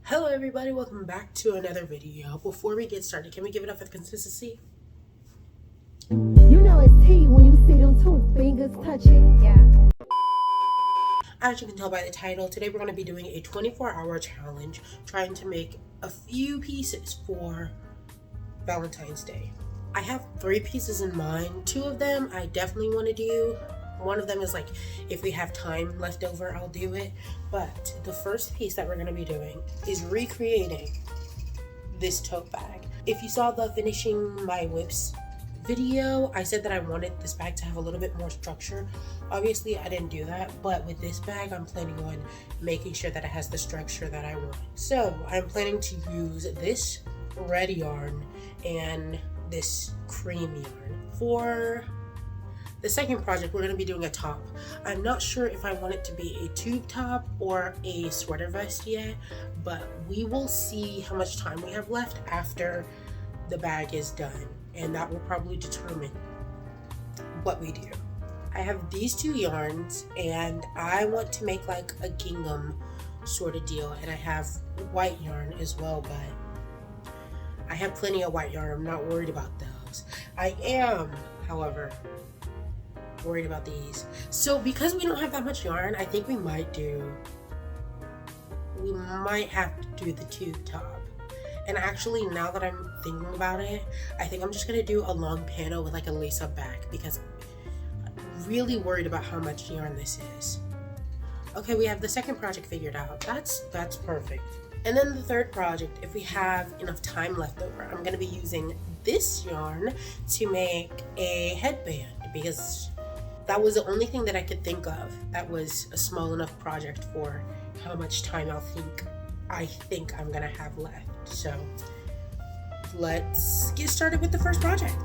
Hello everybody, welcome back to another video. Before we get started, can we give it up for the consistency? You know it's tea when you see them two fingers touching. Yeah. As you can tell by the title, today we're going to be doing a 24-hour challenge trying to make a few pieces for Valentine's Day. I have 3 pieces in mind. 2 of them I definitely want to do. One of them is like, if we have time left over, I'll do it. But the first piece that we're going to be doing is recreating this tote bag. If you saw the finishing my whips video, I said that I wanted this bag to have a little bit more structure. Obviously, I didn't do that, but with this bag, I'm planning on making sure that it has the structure that I want. So I'm planning to use this red yarn and this cream yarn. For the second project, we're going to be doing a top. I'm not sure if I want it to be a tube top or a sweater vest yet, but we will see how much time we have left after the bag is done, and that will probably determine what we do. I have these 2 yarns, and I want to make like a gingham sort of deal, and I have white yarn as well, but I have plenty of white yarn. I'm not worried about those. I am, however, worried about these. So because we don't have that much yarn, I think we might have to do the tube top. And actually, now that I'm thinking about it, I think I'm just gonna do a long panel with like a lace up back, because I'm really worried about how much yarn this is. Okay, we have the second project figured out. That's perfect. And then the third project, if we have enough time left over, I'm gonna be using this yarn to make a headband, because that was the only thing that I could think of that was a small enough project for how much time I think I'm gonna have left. So let's get started with the first project.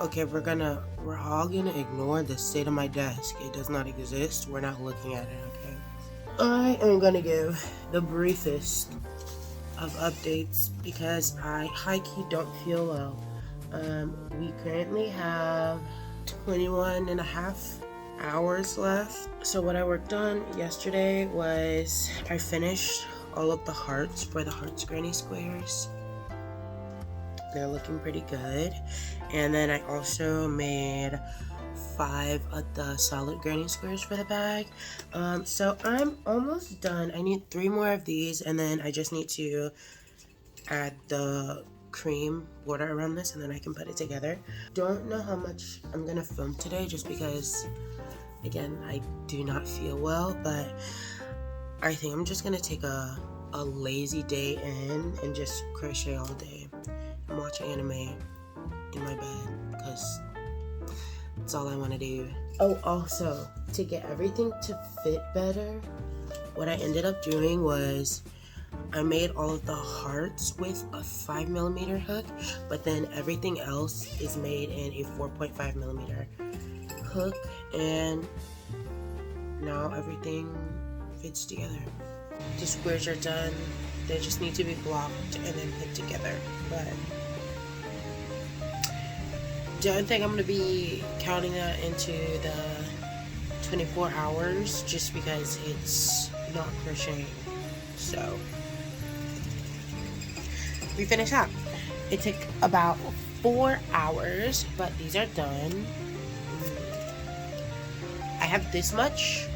Okay, we're all gonna ignore the state of my desk. It does not exist. We're not looking at it, okay? I am gonna give the briefest of updates because I high-key don't feel well. We currently have 21 and a half hours left. So what I worked on yesterday was I finished all of the hearts for the hearts granny squares. They're looking pretty good. And then I also made 5 of the solid granny squares for the bag. So I'm almost done. I need 3 more of these, and then I just need to add the cream border around this, and then I can put it together. Don't know how much I'm gonna film today just because, again, I do not feel well, but I think I'm just gonna take a lazy day in and just crochet all day and watch anime in my bed because that's all I want to do. Oh, also, to get everything to fit better, what I ended up doing was I made all of the hearts with a 5mm hook, but then everything else is made in a 4.5mm hook, and now everything fits together. The squares are done. They just need to be blocked and then put together. But don't think I'm going to be counting that into the 24 hours just because it's not crocheting. So we finished up. It took about 4 hours, but these are done. I have this much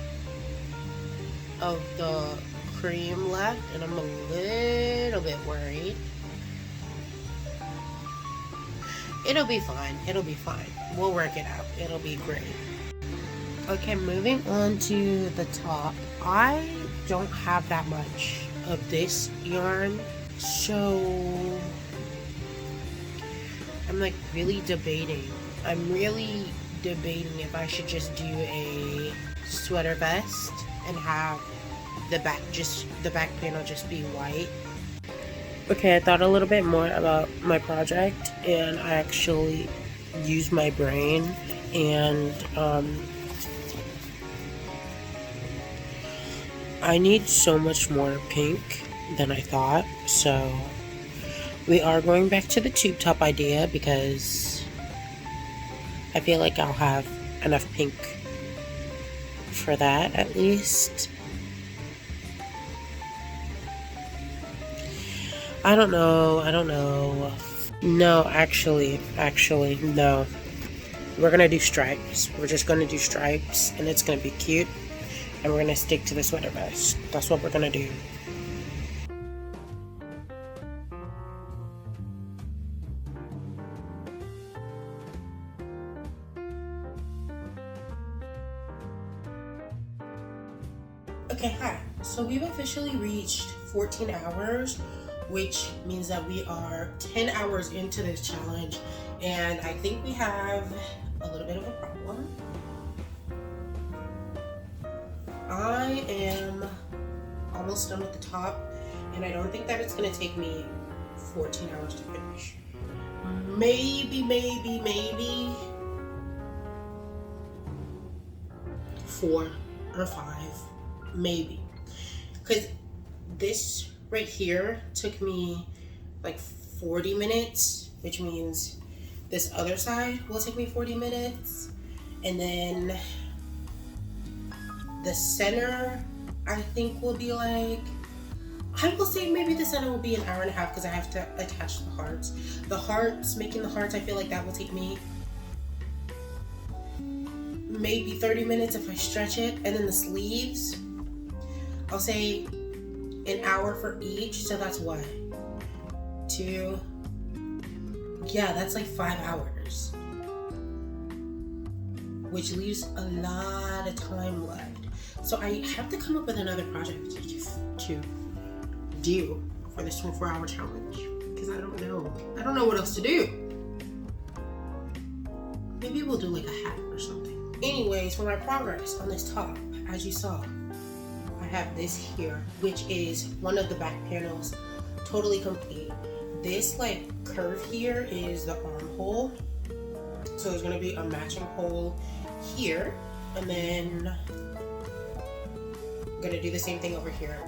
of the cream left, and I'm a little bit worried. It'll be fine. It'll be fine. We'll work it out. It'll be great. Okay, moving on to the top. I don't have that much of this yarn, so I'm like really debating. I'm really debating if I should just do a sweater vest and have the back panel just be white. Okay, I thought a little bit more about my project, and I actually used my brain, and I need so much more pink than I thought, so we are going back to the tube top idea because I feel like I'll have enough pink for that at least. I don't know. No, actually, no. We're gonna do stripes. We're just gonna do stripes, and it's gonna be cute, and we're gonna stick to the sweater vest. That's what we're gonna do. Okay, hi. So we've officially reached 14 hours. Which means that we are 10 hours into this challenge, and I think we have a little bit of a problem. I am almost done with the top, and I don't think that it's going to take me 14 hours to finish. Maybe 4 or 5, maybe. Because this right here took me like 40 minutes, which means this other side will take me 40 minutes. And then the center, I think will be like, I will say maybe the center will be an hour and a half because I have to attach the hearts. Making the hearts, I feel like that will take me maybe 30 minutes if I stretch it. And then the sleeves, I'll say an hour for each, so that's what? 2, yeah, that's like 5 hours, which leaves a lot of time left. So I have to come up with another project to do for this 24-hour challenge because I don't know what else to do. Maybe we'll do like a hat or something. Anyways, for my progress on this top, as you saw, I have this here, which is one of the back panels, totally complete. This like curve here is the armhole. So there's gonna be a matching hole here, and then I'm gonna do the same thing over here.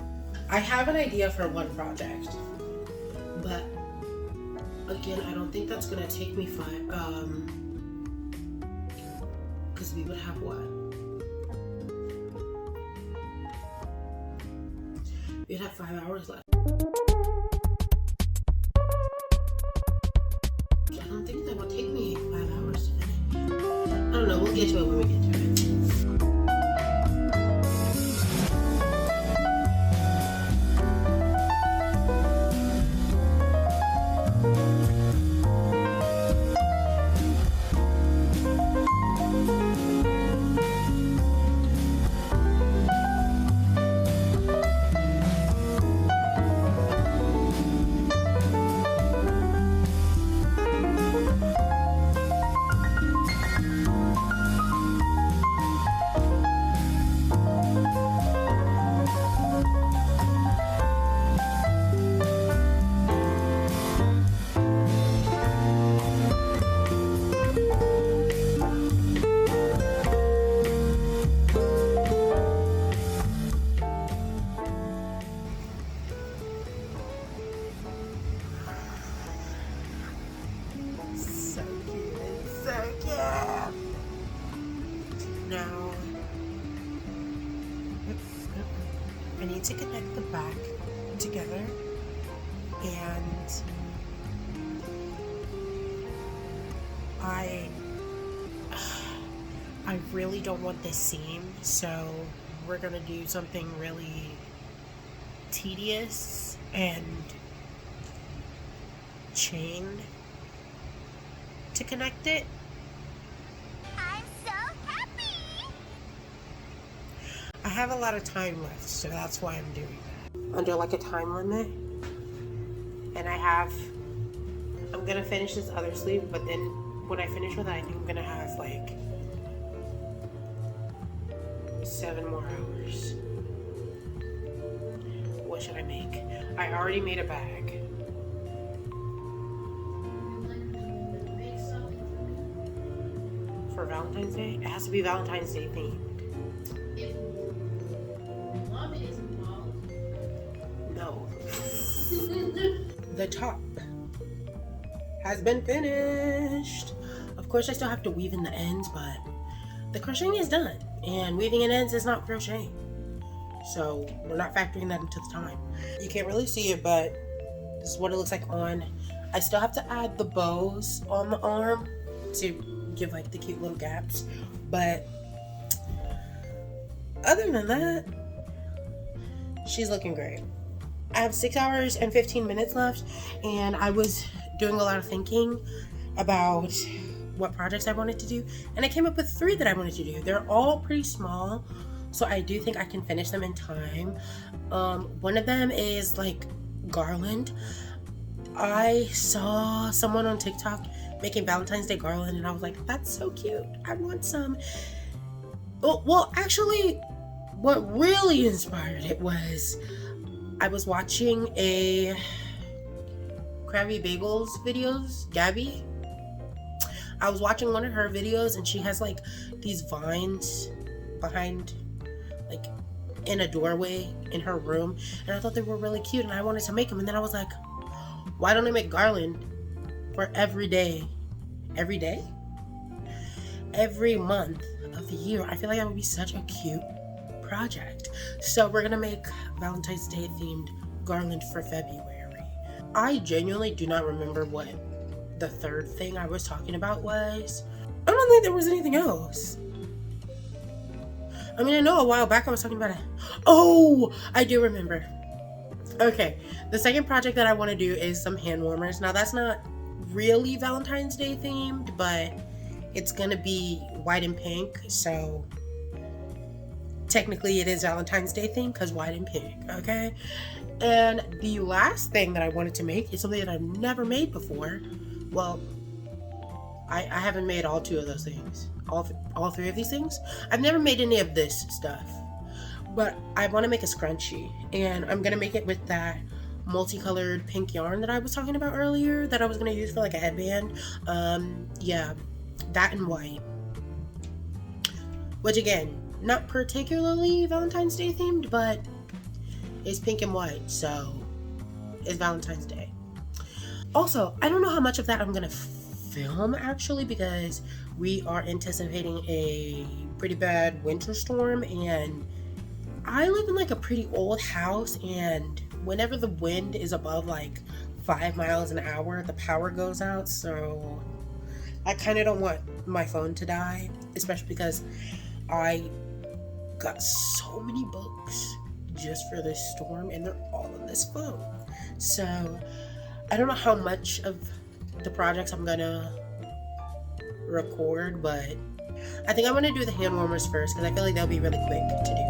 I have an idea for one project, but again, I don't think that's gonna take me because we would have what? We'd have 5 hours left. I don't think that would take me 5 hours to finish. I don't know, we'll get to it when we get to it. Now, I need to connect the back together, and I really don't want this seam, so we're gonna do something really tedious and chain to connect it. I have a lot of time left, so that's why I'm doing that. Under like a time limit. And I'm gonna finish this other sleeve, but then when I finish with it, I think I'm gonna have like 7 more hours. What should I make? I already made a bag. For Valentine's Day? It has to be Valentine's Day themed. No. The top has been finished. Of course, I still have to weave in the ends, but the crocheting is done. And weaving in ends is not crocheting. So we're not factoring that into the time. You can't really see it, but this is what it looks like on. I still have to add the bows on the arm to give like the cute little gaps. But other than that, she's looking great. I have 6 hours and 15 minutes left, and I was doing a lot of thinking about what projects I wanted to do, and I came up with 3 that I wanted to do. They're all pretty small, so I do think I can finish them in time. One of them is like garland. I saw someone on TikTok making Valentine's Day garland, and I was like, that's so cute. I want some. Well, actually, what really inspired it was I was watching a Krabby Bagels videos, Gabby. I was watching one of her videos, and she has like these vines behind, like in a doorway in her room, and I thought they were really cute, and I wanted to make them. And then I was like, why don't I make garland for every day? Every day? Every month of the year. I feel like that would be such a cute project. So we're gonna make Valentine's Day themed garland for February. I genuinely do not remember what the third thing I was talking about was. I don't think there was anything else. I mean, I know a while back I was talking about it. Oh, I do remember. Okay, the second project that I want to do is some hand warmers. Now that's not really Valentine's Day themed, but it's gonna be white and pink, so technically it is Valentine's Day themed because white and pink, okay? And the last thing that I wanted to make is something that I've never made before. Well, I haven't made all 2 of those things. All 3 of these things. I've never made any of this stuff. But I want to make a scrunchie. And I'm going to make it with that multicolored pink yarn that I was talking about earlier that I was going to use for like a headband. Yeah. that and white, which again, not particularly Valentine's Day themed, but it's pink and white, so it's Valentine's Day. Also, I don't know how much of that I'm gonna film actually, because we are anticipating a pretty bad winter storm, and I live in like a pretty old house, and whenever the wind is above like 5 miles an hour, the power goes out. So I kind of don't want my phone to die, especially because I got so many books just for this storm, and they're all on this phone. So I don't know how much of the projects I'm gonna record, but I think I'm gonna do the hand warmers first because I feel like they'll be really quick to do.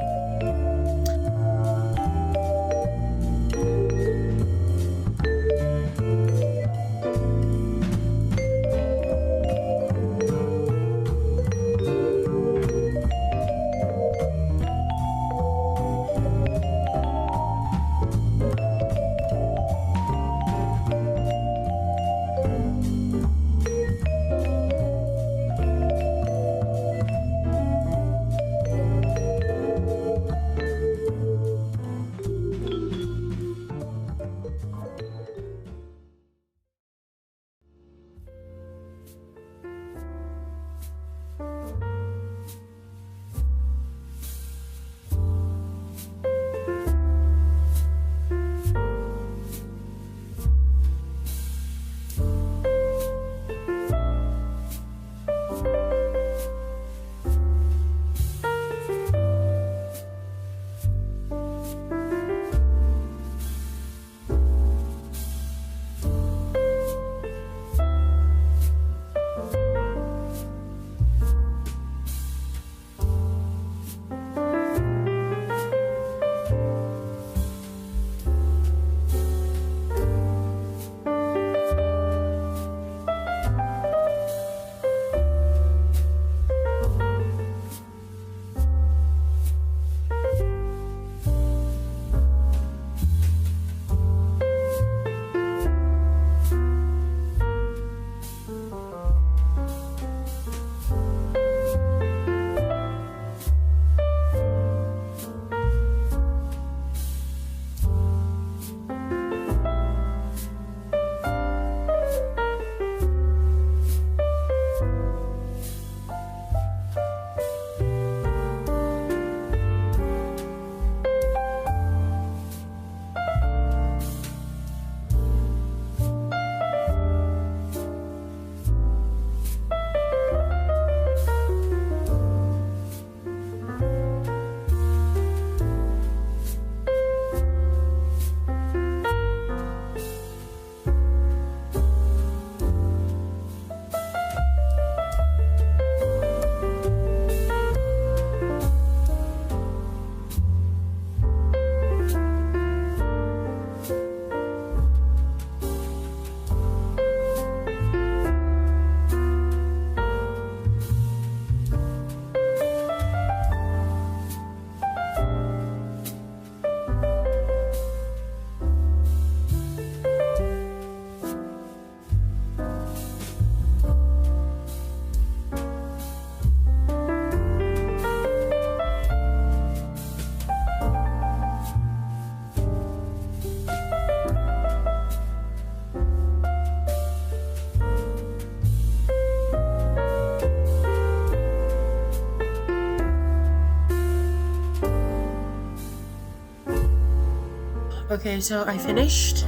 Okay, so I finished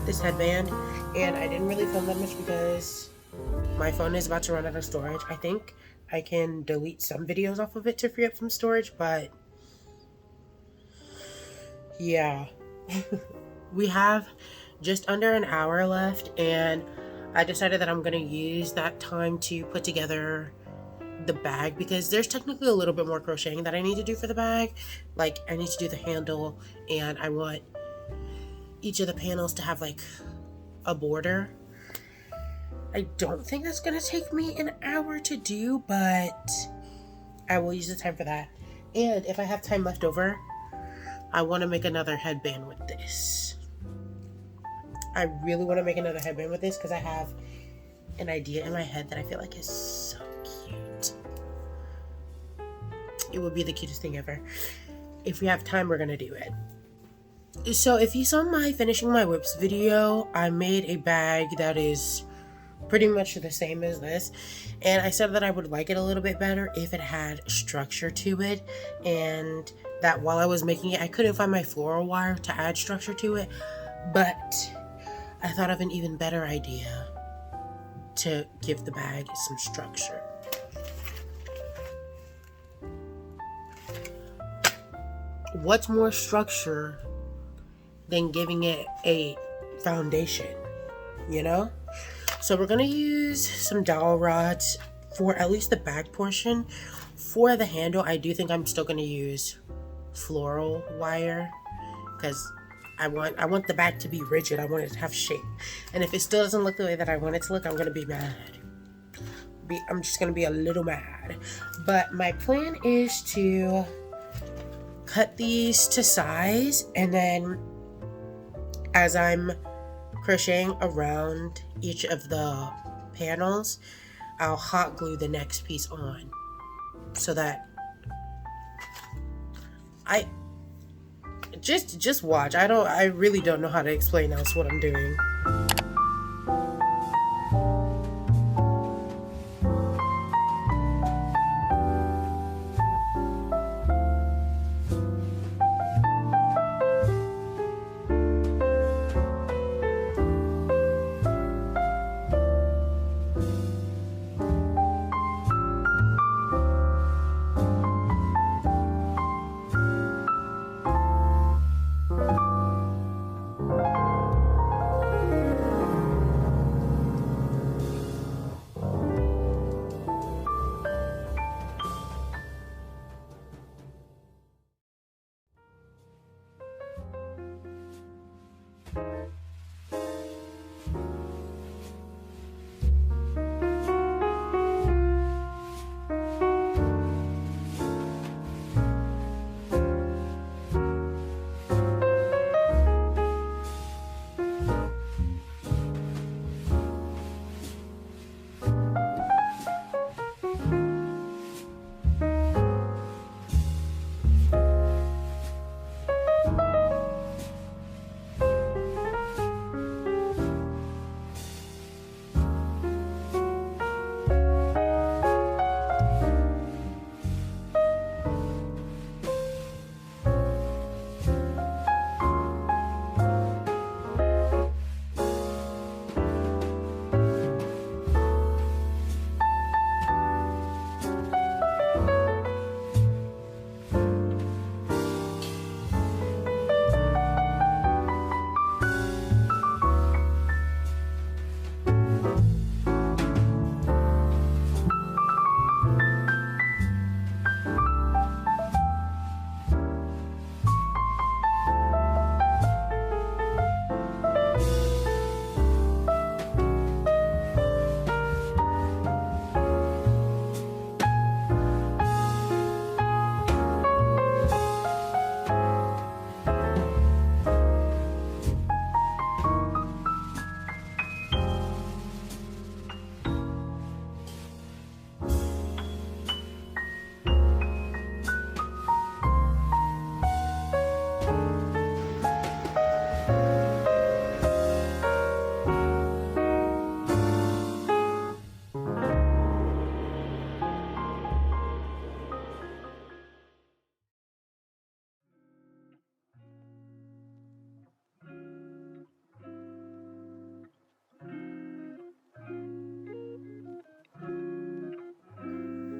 this headband, and I didn't really film that much because my phone is about to run out of storage. I think I can delete some videos off of it to free up some storage, but yeah. We have just under an hour left, and I decided that I'm gonna use that time to put together the bag, because there's technically a little bit more crocheting that I need to do for the bag. Like, I need to do the handle, and I want each of the panels to have like a border. I don't think that's gonna take me an hour to do, but I will use the time for that. And if I have time left over, I want to make another headband with this. I really want to make another headband with this because I have an idea in my head that I feel like is it would be the cutest thing ever. If we have time, we're gonna do it. So if you saw my finishing my whips video, I made a bag that is pretty much the same as this, and I said that I would like it a little bit better if it had structure to it, and that while I was making it, I couldn't find my floral wire to add structure to it, but I thought of an even better idea to give the bag some structure. What's more structure than giving it a foundation, you know? So we're gonna use some dowel rods for at least the back portion. For the handle, I do think I'm still gonna use floral wire because I want the back to be rigid. I want it to have shape. And if it still doesn't look the way that I want it to look, I'm gonna be mad. I'm just gonna be a little mad. But my plan is to cut these to size, and then as I'm crocheting around each of the panels, I'll hot glue the next piece on so that I just watch. I really don't know how to explain else what I'm doing.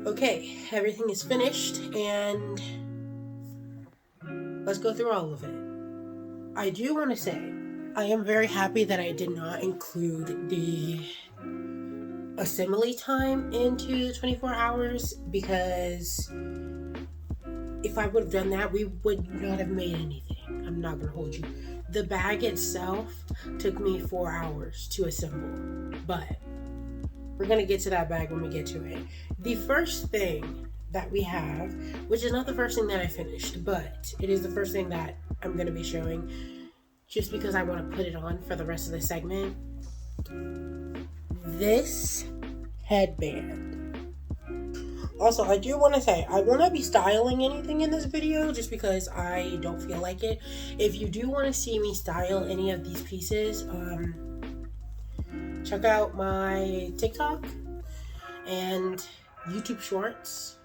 Okay, everything is finished, and let's go through all of it. I do want to say, I am very happy that I did not include the assembly time into 24 hours, because if I would have done that, we would not have made anything. I'm not going to hold you. The bag itself took me 4 hours to assemble, but we're going to get to that bag when we get to it. The first thing that we have, which is not the first thing that I finished, but it is the first thing that I'm going to be showing just because I want to put it on for the rest of the segment. This headband. Also, I do want to say, I will not be styling anything in this video just because I don't feel like it. If you do want to see me style any of these pieces, check out my TikTok and YouTube Shorts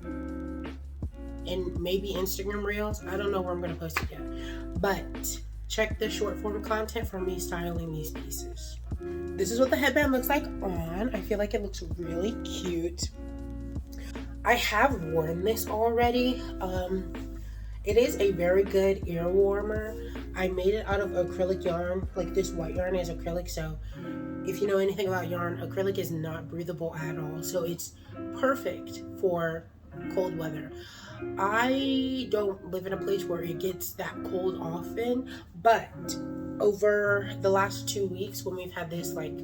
and maybe Instagram Reels. I don't know where I'm going to post it yet. But check the short form content for me styling these pieces. This is what the headband looks like on. I feel like it looks really cute. I have worn this already. It is a very good ear warmer. I made it out of acrylic yarn. Like, this white yarn is acrylic, so if you know anything about yarn, acrylic is not breathable at all. So it's perfect for cold weather. I don't live in a place where it gets that cold often, but over the last 2 weeks when we've had this like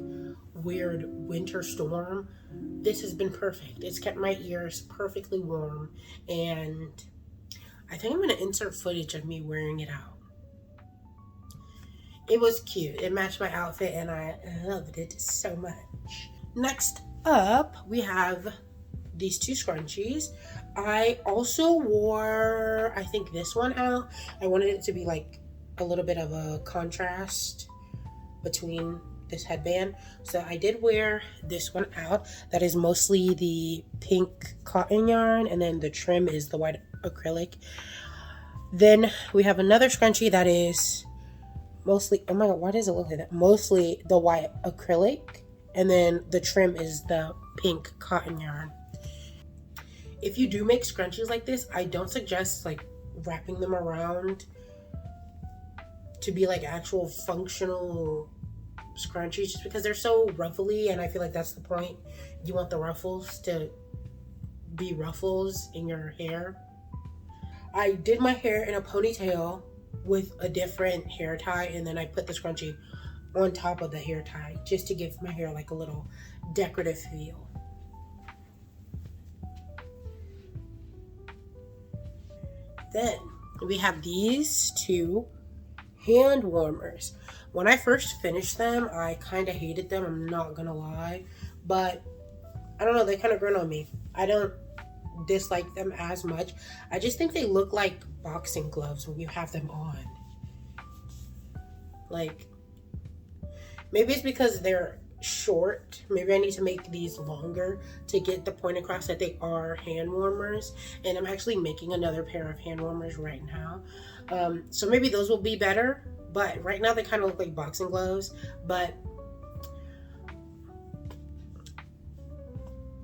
weird winter storm, this has been perfect. It's kept my ears perfectly warm, and I think I'm going to insert footage of me wearing it out. It was cute. It matched my outfit and I loved it so much. Next up, we have these two scrunchies. I also wore, I think, this one out. I wanted it to be like a little bit of a contrast between this headband. So I did wear this one out. That is mostly the pink cotton yarn, and then the trim is the white acrylic. Then we have another scrunchie that is mostly, oh my god, why does it look like that? Mostly the white acrylic, and then the trim is the pink cotton yarn. If you do make scrunchies like this, I don't suggest like wrapping them around to be like actual functional scrunchies, just because they're so ruffly, and I feel like that's the point. You want the ruffles to be ruffles in your hair. I did my hair in a ponytail with a different hair tie, and then I put the scrunchie on top of the hair tie just to give my hair like a little decorative feel. Then we have these two hand warmers. When I first finished them, I kind of hated them, I'm not gonna lie, but I don't know, they kind of grown on me. I don't dislike them as much. I just think they look like boxing gloves when you have them on. Like, maybe it's because they're short. Maybe I need to make these longer to get the point across that they are hand warmers. And I'm actually making another pair of hand warmers right now. So maybe those will be better. But right now they kind of look like boxing gloves. But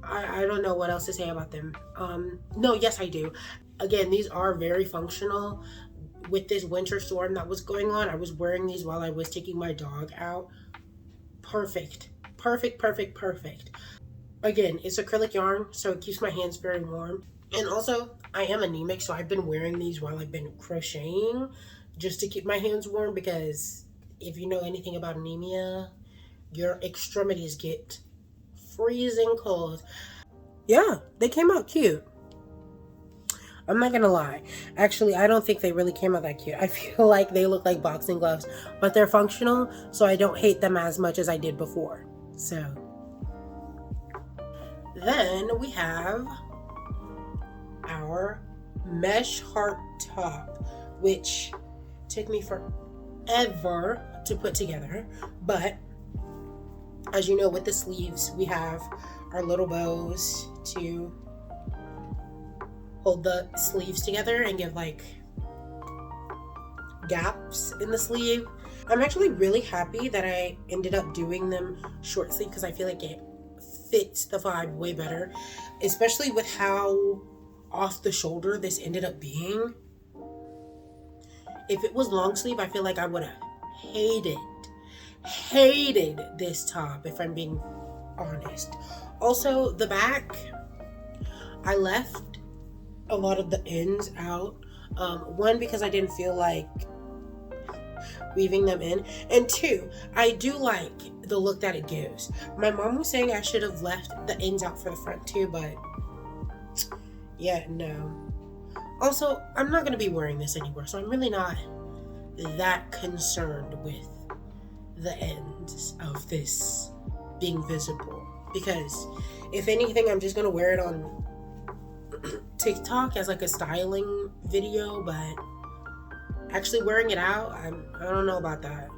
I don't know what else to say about them. No, yes, I do. Again, these are very functional. With this winter storm that was going on, I was wearing these while I was taking my dog out. Perfect. Perfect, perfect, perfect. Again, it's acrylic yarn, so it keeps my hands very warm. And also, I am anemic, so I've been wearing these while I've been crocheting just to keep my hands warm, because if you know anything about anemia, your extremities get freezing cold. Yeah, they came out cute. I'm not gonna lie. Actually, I don't think they really came out that cute. I feel like they look like boxing gloves, but they're functional, so I don't hate them as much as I did before. So then we have our mesh heart top, which took me forever to put together, but as you know, with the sleeves, we have our little bows to hold the sleeves together and give like gaps in the sleeve. I'm actually really happy that I ended up doing them short sleeve, because I feel like it fits the vibe way better, especially with how off the shoulder this ended up being. If it was long sleeve, I feel like I would have hated this top, if I'm being honest. Also, the back, I left a lot of the ends out. One, because I didn't feel like weaving them in, and two, I do like the look that it gives. My mom was saying I should have left the ends out for the front too, but yeah, no. Also, I'm not going to be wearing this anymore, so I'm really not that concerned with the ends of this being visible, because if anything, I'm just going to wear it on TikTok as like a styling video, but actually wearing it out, I don't know about that.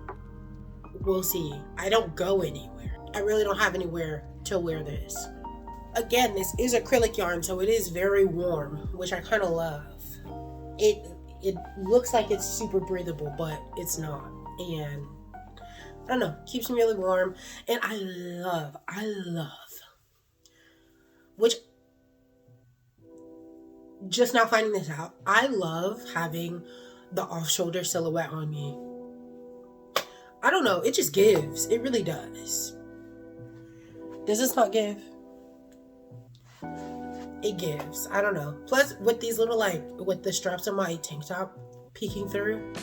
We'll see. I don't go anywhere. I really don't have anywhere to wear this. Again, this is acrylic yarn, so it is very warm, which I kind of love. It looks like it's super breathable, but it's not. And I don't know, keeps me really warm. And I love, which, just now finding this out, I love having the off-shoulder silhouette on me. I don't know, it just gives. It really does. Does this not give? It gives. I don't know. Plus, with these little, like, with the straps on my tank top peeking through,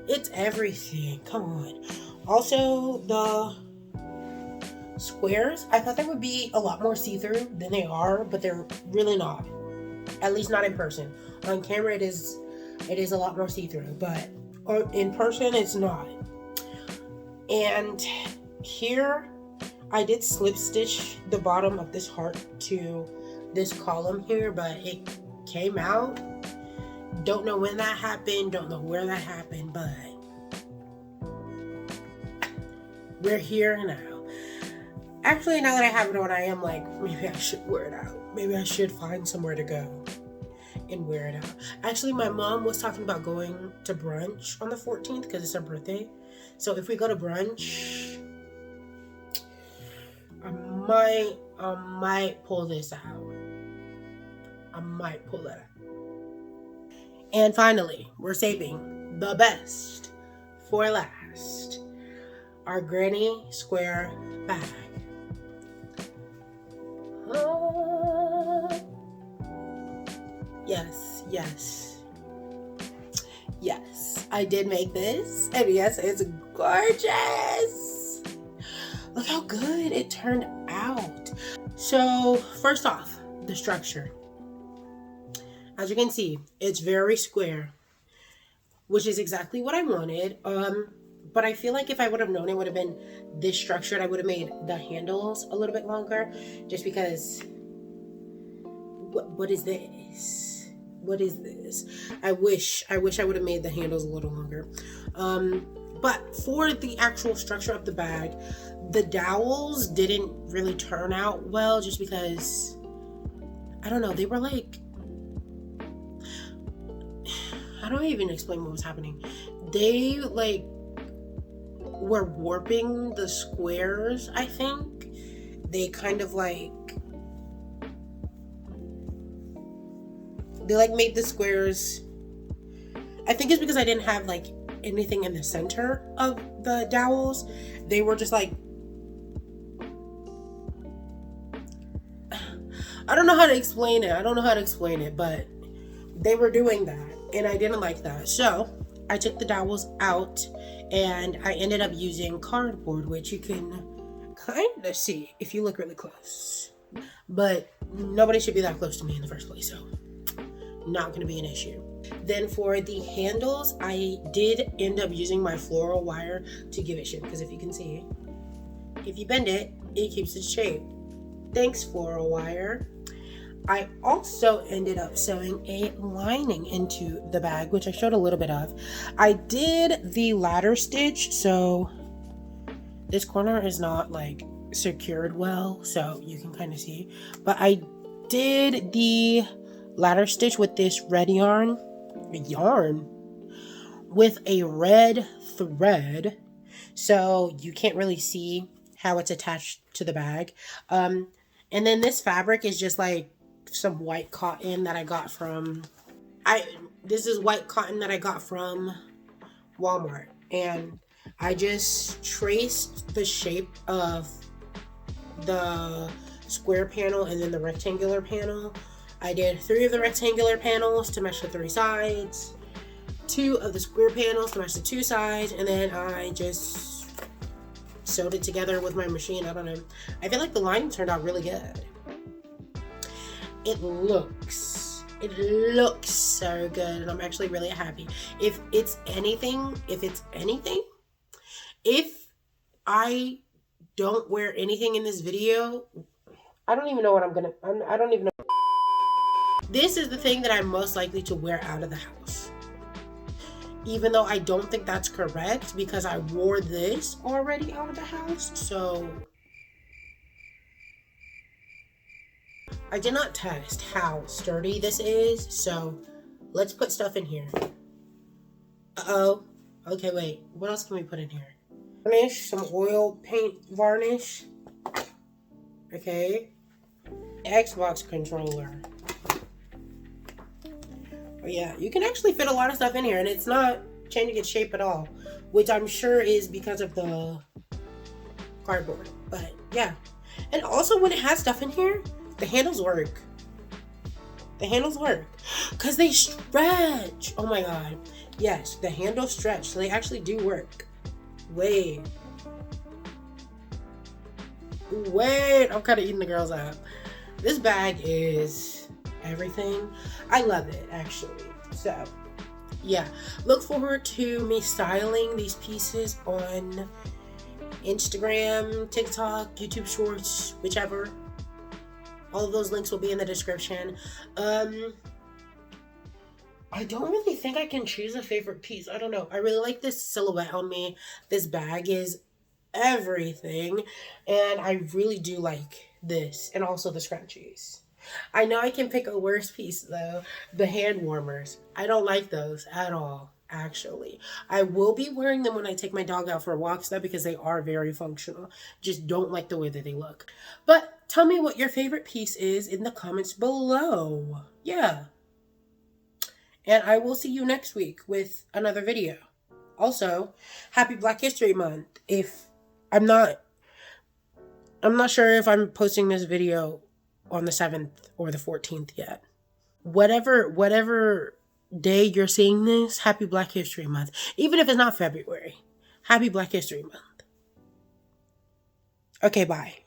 it's everything. Come on. Also, the squares, I thought they would be a lot more see-through than they are, but they're really not. At least not in person. On camera, it is a lot more see-through, but in person, it's not. And here, I did slip stitch the bottom of this heart to this column here, but it came out. Don't know when that happened, don't know where that happened, but we're here now. Actually, now that I have it on, I am like, maybe I should wear it out. Maybe I should find somewhere to go and wear it out. Actually, my mom was talking about going to brunch on the 14th because it's her birthday. So if we go to brunch, I might pull this out. I might pull that out. And finally, we're saving the best for last. Our granny square bag. Yes, I did make this. And yes, it's gorgeous. Look how good it turned out. So first off, the structure. As you can see, it's very square, which is exactly what I wanted. But I feel like if I would have known it would have been this structured, I would have made the handles a little bit longer, just because what is this? What is this? I wish I would have made the handles a little longer. But for the actual structure of the bag, the dowels didn't really turn out well, just because, I don't know, they were like, how do I even explain what was happening? They like were warping the squares, I think. They kind of like, they like made the squares, I think it's because I didn't have like anything in the center of the dowels. They were just like, I don't know how to explain it, but they were doing that and I didn't like that. So I took the dowels out and I ended up using cardboard, which you can kind of see if you look really close. But nobody should be that close to me in the first place, so not going to be an issue. Then for the handles, I did end up using my floral wire to give it shape, because if you can see, if you bend it, it keeps its shape. Thanks, floral wire. I also ended up sewing a lining into the bag, which I showed a little bit of. I did the ladder stitch, so this corner is not like secured well, so you can kind of see. But I did the ladder stitch with this red yarn with a red thread, so you can't really see how it's attached to the bag. And then this fabric is just like some white cotton that I got from this is white cotton that I got from Walmart, and I just traced the shape of the square panel and then the rectangular panel. I did 3 of the rectangular panels to match the 3 sides, 2 of the square panels to match the 2 sides, and then I just sewed it together with my machine. I don't know, I feel like the line turned out really good. It looks so good, and I'm actually really happy. If I don't wear anything in this video, I don't even know what I don't even know. This is the thing that I'm most likely to wear out of the house. Even though I don't think that's correct because I wore this already out of the house. So I did not test how sturdy this is. So let's put stuff in here. Uh-oh. Okay, wait. What else can we put in here? Varnish, some oil paint varnish. Okay. Xbox controller. Oh yeah, you can actually fit a lot of stuff in here and it's not changing its shape at all, which I'm sure is because of the cardboard. But yeah. And also when it has stuff in here, the handles work. The handles work because they stretch. Oh my god. Yes, the handles stretch, so they actually do work. Wait, I'm kind of eating the girls up. This bag is everything. I love it, actually. So yeah, look forward to me styling these pieces on Instagram, TikTok, YouTube Shorts, whichever. All of those links will be in the description. I don't really think I can choose a favorite piece. I don't know. I really like this silhouette on me. This bag is everything. And I really do like this. And also the scrunchies. I know I can pick a worse piece though. The hand warmers. I don't like those at all, actually. I will be wearing them when I take my dog out for walks though because they are very functional. Just don't like the way that they look. But tell me what your favorite piece is in the comments below. Yeah. And I will see you next week with another video. Also, happy Black History Month. I'm not sure if I'm posting this video on the 7th or the 14th yet. Whatever day you're seeing this, happy Black History Month. Even if it's not February. Happy Black History Month. Okay, bye.